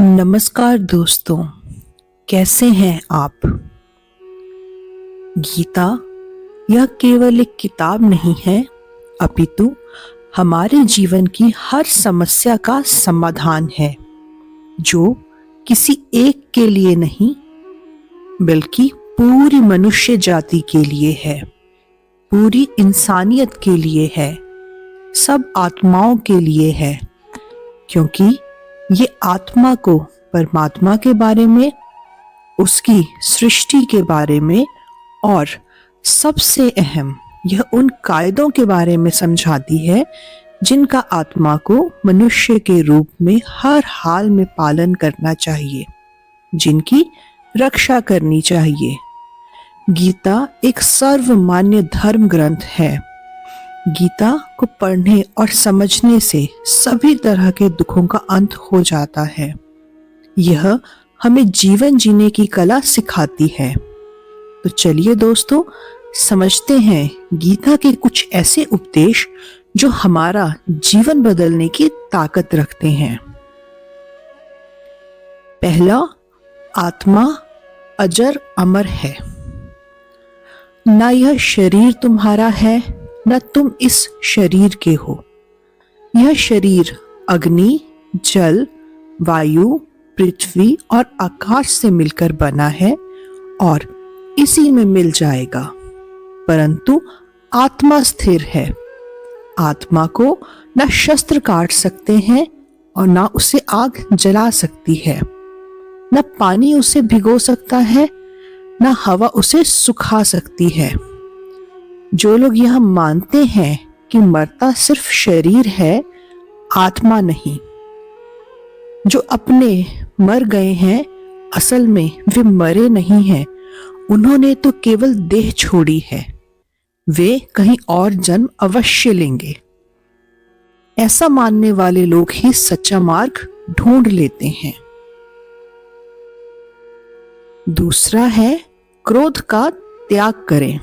नमस्कार दोस्तों, कैसे हैं आप। गीता यह केवल एक किताब नहीं है, अपितु हमारे जीवन की हर समस्या का समाधान है, जो किसी एक के लिए नहीं बल्कि पूरी मनुष्य जाति के लिए है, पूरी इंसानियत के लिए है, सब आत्माओं के लिए है। क्योंकि ये आत्मा को परमात्मा के बारे में, उसकी सृष्टि के बारे में और सबसे अहम यह उन कायदों के बारे में समझाती है जिनका आत्मा को मनुष्य के रूप में हर हाल में पालन करना चाहिए, जिनकी रक्षा करनी चाहिए। गीता एक सर्वमान्य धर्म ग्रंथ है। गीता को पढ़ने और समझने से सभी तरह के दुखों का अंत हो जाता है। यह हमें जीवन जीने की कला सिखाती है। तो चलिए दोस्तों, समझते हैं गीता के कुछ ऐसे उपदेश जो हमारा जीवन बदलने की ताकत रखते हैं। पहला, आत्मा अजर अमर है। ना यह शरीर तुम्हारा है, न तुम इस शरीर के हो। यह शरीर अग्नि, जल, वायु, पृथ्वी और आकाश से मिलकर बना है और इसी में मिल जाएगा, परंतु आत्मा स्थिर है। आत्मा को न शस्त्र काट सकते हैं और न उसे आग जला सकती है, न पानी उसे भिगो सकता है, न हवा उसे सुखा सकती है। जो लोग यह मानते हैं कि मरता सिर्फ शरीर है, आत्मा नहीं, जो अपने मर गए हैं, असल में वे मरे नहीं हैं, उन्होंने तो केवल देह छोड़ी है। वे कहीं और जन्म अवश्य लेंगे। ऐसा मानने वाले लोग ही सच्चा मार्ग ढूंढ लेते हैं। दूसरा है, क्रोध का त्याग करें।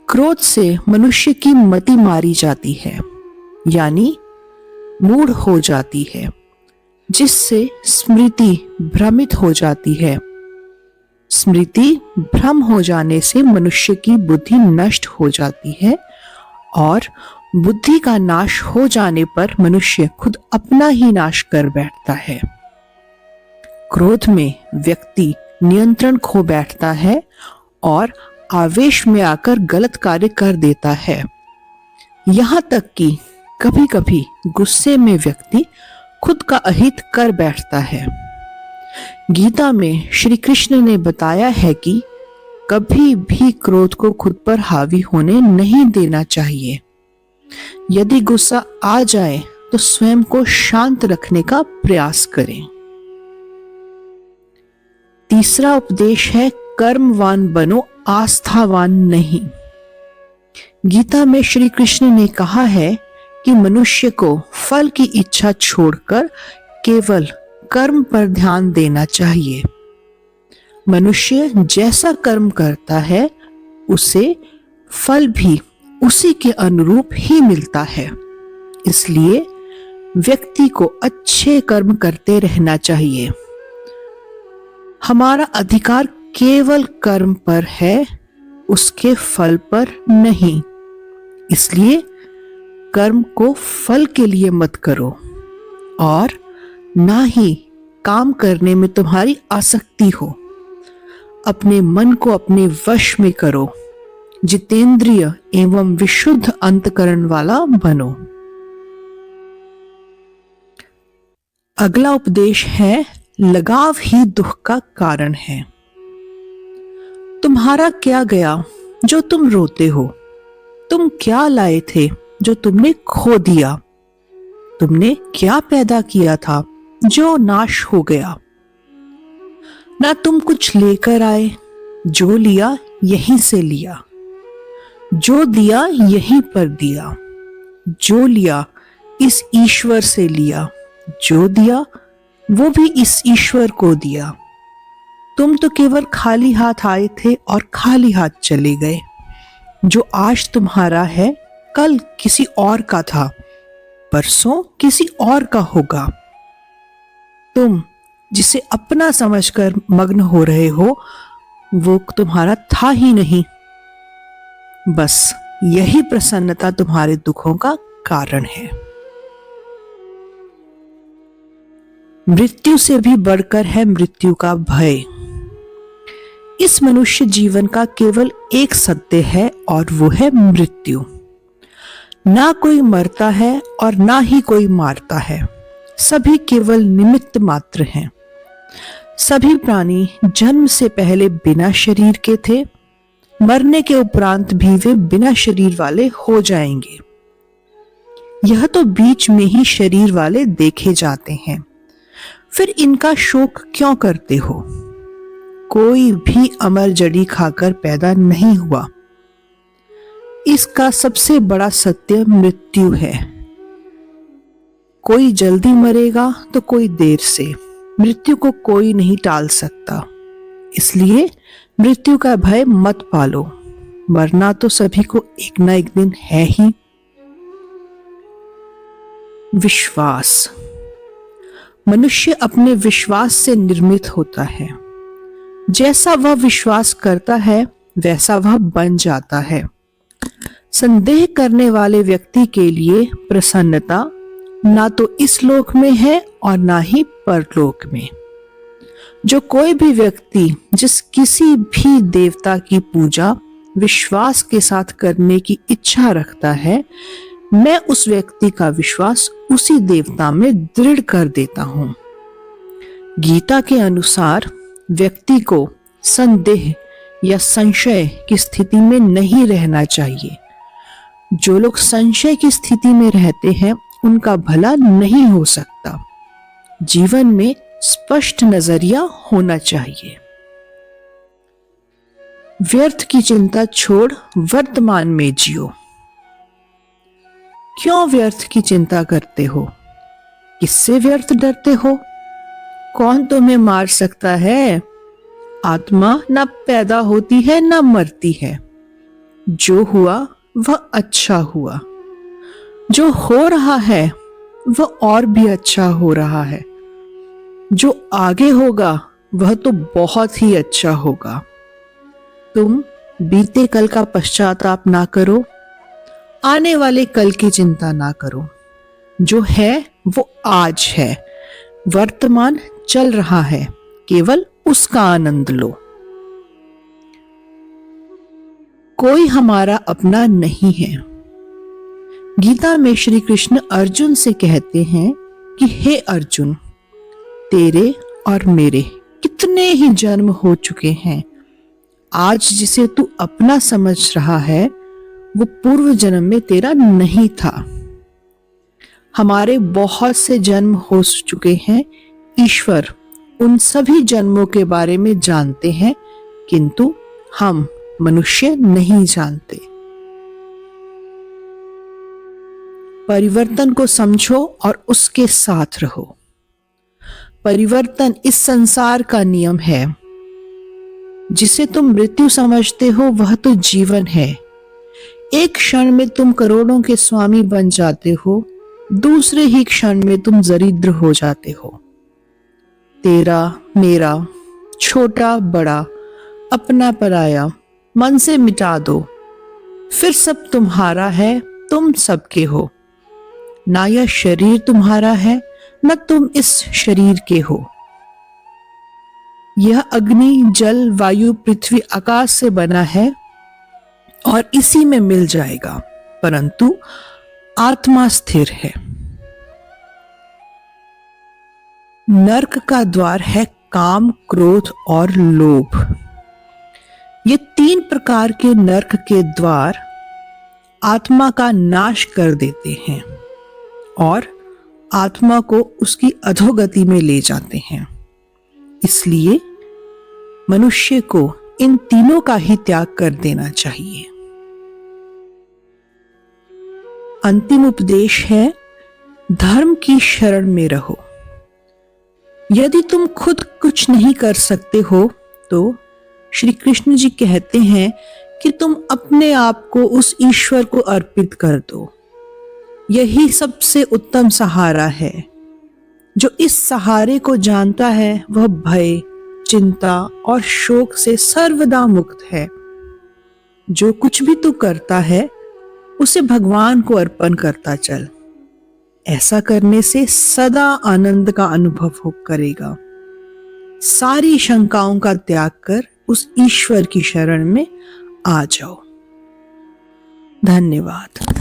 क्रोध से मनुष्य की मति मारी जाती है, यानी मूढ़ हो जाती है, जिससे स्मृति भ्रमित हो जाती है। स्मृति भ्रम हो जाने से मनुष्य की बुद्धि नष्ट हो जाती है और बुद्धि का नाश हो जाने पर मनुष्य खुद अपना ही नाश कर बैठता है। क्रोध में व्यक्ति नियंत्रण खो बैठता है और आवेश में आकर गलत कार्य कर देता है। यहां तक कि कभी कभी गुस्से में व्यक्ति खुद का अहित कर बैठता है। गीता में श्री कृष्ण ने बताया है कि कभी भी क्रोध को खुद पर हावी होने नहीं देना चाहिए। यदि गुस्सा आ जाए तो स्वयं को शांत रखने का प्रयास करें। तीसरा उपदेश है, कर्मवान बनो, आस्थावान नहीं। गीता में श्री कृष्ण ने कहा है कि मनुष्य को फल की इच्छा छोड़कर केवल कर्म पर ध्यान देना चाहिए। मनुष्य जैसा कर्म करता है, उसे फल भी उसी के अनुरूप ही मिलता है। इसलिए व्यक्ति को अच्छे कर्म करते रहना चाहिए। हमारा अधिकार केवल कर्म पर है, उसके फल पर नहीं। इसलिए कर्म को फल के लिए मत करो और ना ही काम करने में तुम्हारी आसक्ति हो। अपने मन को अपने वश में करो, जितेंद्रिय एवं विशुद्ध अंतकरण वाला बनो। अगला उपदेश है, लगाव ही दुख का कारण है। तुम्हारा क्या गया जो तुम रोते हो? तुम क्या लाए थे जो तुमने खो दिया? तुमने क्या पैदा किया था जो नाश हो गया? ना तुम कुछ लेकर आए, जो लिया यहीं से लिया, जो दिया यहीं पर दिया, जो लिया इस ईश्वर से लिया, जो दिया वो भी इस ईश्वर को दिया। तुम तो केवल खाली हाथ आए थे और खाली हाथ चले गए। जो आज तुम्हारा है, कल किसी और का था, परसों किसी और का होगा। तुम जिसे अपना समझकर मग्न हो रहे हो वो तुम्हारा था ही नहीं। बस यही प्रसन्नता तुम्हारे दुखों का कारण है। मृत्यु से भी बढ़कर है मृत्यु का भय। इस मनुष्य जीवन का केवल एक सत्य है और वो है मृत्यु। ना कोई मरता है और ना ही कोई मारता है, सभी केवल निमित्त मात्र हैं। सभी प्राणी जन्म से पहले बिना शरीर के थे, मरने के उपरांत भी वे बिना शरीर वाले हो जाएंगे। यह तो बीच में ही शरीर वाले देखे जाते हैं, फिर इनका शोक क्यों करते हो? कोई भी अमर जड़ी खाकर पैदा नहीं हुआ। इसका सबसे बड़ा सत्य मृत्यु है। कोई जल्दी मरेगा तो कोई देर से। मृत्यु को कोई नहीं टाल सकता, इसलिए मृत्यु का भय मत पालो। मरना तो सभी को एक ना एक दिन है ही। विश्वास। मनुष्य अपने विश्वास से निर्मित होता है। जैसा वह विश्वास करता है वैसा वह बन जाता है। संदेह करने वाले व्यक्ति के लिए प्रसन्नता ना तो इस लोक में है और ना ही परलोक में। जो कोई भी व्यक्ति जिस किसी भी देवता की पूजा विश्वास के साथ करने की इच्छा रखता है, मैं उस व्यक्ति का विश्वास उसी देवता में दृढ़ कर देता हूं। गीता के अनुसार व्यक्ति को संदेह या संशय की स्थिति में नहीं रहना चाहिए। जो लोग संशय की स्थिति में रहते हैं उनका भला नहीं हो सकता। जीवन में स्पष्ट नजरिया होना चाहिए। व्यर्थ की चिंता छोड़ वर्तमान में जियो। क्यों व्यर्थ की चिंता करते हो? किससे व्यर्थ डरते हो? कौन तुम्हें मार सकता है? आत्मा ना पैदा होती है ना मरती है। जो हुआ वह अच्छा हुआ। जो हो रहा है वह और भी अच्छा हो रहा है। जो आगे होगा वह तो बहुत ही अच्छा होगा। तुम बीते कल का पश्चाताप ना करो, आने वाले कल की चिंता ना करो। जो है वो आज है, वर्तमान चल रहा है, केवल उसका आनंद लो। कोई हमारा अपना नहीं है। गीता में श्री कृष्ण अर्जुन से कहते हैं कि हे अर्जुन, तेरे और मेरे कितने ही जन्म हो चुके हैं। आज जिसे तू अपना समझ रहा है वो पूर्व जन्म में तेरा नहीं था। हमारे बहुत से जन्म हो चुके हैं। ईश्वर उन सभी जन्मों के बारे में जानते हैं, किंतु हम मनुष्य नहीं जानते। परिवर्तन को समझो और उसके साथ रहो। परिवर्तन इस संसार का नियम है। जिसे तुम मृत्यु समझते हो वह तो जीवन है। एक क्षण में तुम करोड़ों के स्वामी बन जाते हो, दूसरे ही क्षण में तुम दरिद्र हो जाते हो। तेरा मेरा, छोटा बड़ा, अपना पराया मन से मिटा दो, फिर सब तुम्हारा है, तुम सबके हो। ना यह शरीर तुम्हारा है, न तुम इस शरीर के हो। यह अग्नि, जल, वायु, पृथ्वी, आकाश से बना है और इसी में मिल जाएगा, परंतु आत्मा स्थिर है। नरक का द्वार है काम, क्रोध और लोभ। ये 3 प्रकार के नरक के द्वार आत्मा का नाश कर देते हैं और आत्मा को उसकी अधोगति में ले जाते हैं। इसलिए मनुष्य को इन तीनों का ही त्याग कर देना चाहिए। अंतिम उपदेश है, धर्म की शरण में रहो। यदि तुम खुद कुछ नहीं कर सकते हो तो श्री कृष्ण जी कहते हैं कि तुम अपने आप को उस ईश्वर को अर्पित कर दो। यही सबसे उत्तम सहारा है। जो इस सहारे को जानता है वह भय, चिंता और शोक से सर्वदा मुक्त है। जो कुछ भी तू करता है उसे भगवान को अर्पण करता चल। ऐसा करने से सदा आनंद का अनुभव हो करेगा। सारी शंकाओं का त्याग कर उस ईश्वर की शरण में आ जाओ। धन्यवाद।